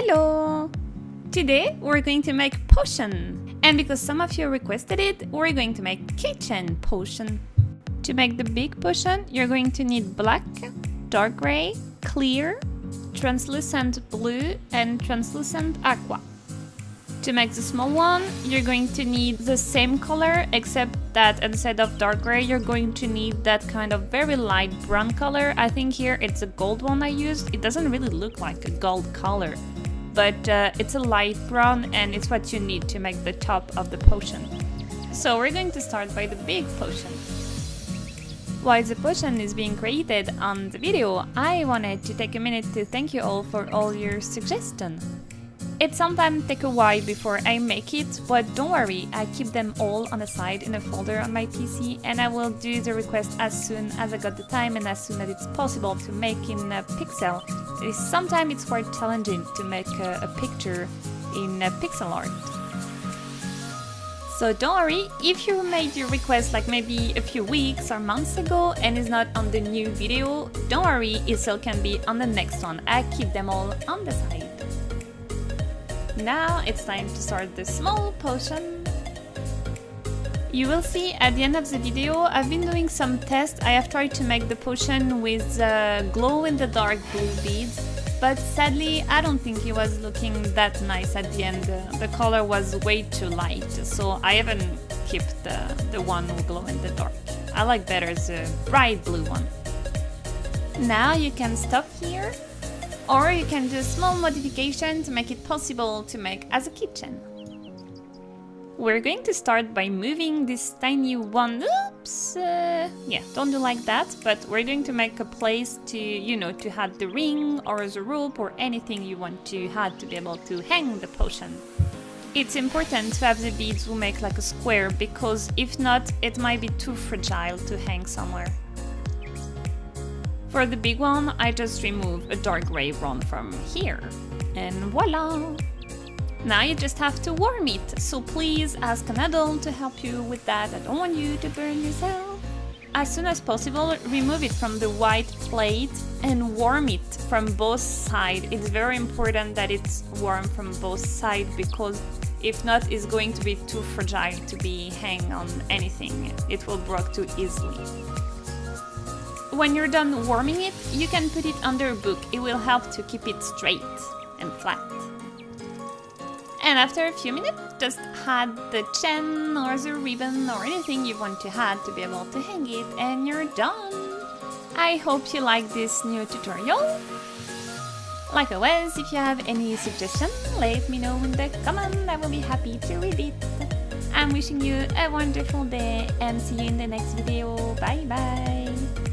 Hello! Today we're going to make potion, and because some of you requested it, we're going to make KEYCHAIN potion. To make the big potion, you're going to need black, dark gray, clear, translucent blue, and translucent aqua. To make the small one, you're going to need the same color, except that instead of dark gray, you're going to need that kind of very light brown color. I think here it's a gold one I used. It doesn't really look like a gold color, but it's a light brown and it's what you need to make the top of the potion. So we're going to start by the big potion. While the potion is being created on the video, I wanted to take a minute to thank you all for all your suggestions. It sometimes takes a while before I make it, but don't worry, I keep them all on the side in a folder on my PC, and I will do the request as soon as I got the time and as soon as it's possible to make in a pixel. Sometimes it's quite challenging to make a picture in pixel art. So don't worry, if you made your request like maybe a few weeks or months ago and is not on the new video, don't worry, it still can be on the next one. I keep them all on the side. Now it's time to start the small potion. You will see at the end of the video, I've been doing some tests. I have tried to make the potion with glow-in-the-dark blue beads, but sadly I don't think it was looking that nice at the end. The color was way too light, so I haven't kept the one with glow-in-the-dark. I like better the bright blue one. Now you can stop here, or you can do a small modification to make it possible to make as a kitchen. We're going to start by moving this tiny one. Oops! Yeah, don't do like that, but we're going to make a place to, to add the ring or the rope or anything you want to add to be able to hang the potion. It's important to have the beads who make like a square, because if not, it might be too fragile to hang somewhere. For the big one, I just remove a dark gray one from here, and voila! Now you just have to warm it, so please ask an adult to help you with that. I don't want you to burn yourself. As soon as possible, remove it from the white plate and warm it from both sides. It's very important that it's warm from both sides, because if not, it's going to be too fragile to be hanging on anything. It will break too easily. When you're done warming it, you can put it under a book. It will help to keep it straight and flat. And after a few minutes, just add the chain or the ribbon or anything you want to add to be able to hang it, and you're done! I hope you like this new tutorial. Like always, if you have any suggestions, let me know in the comment. I will be happy to read it. I'm wishing you a wonderful day and see you in the next video. Bye bye!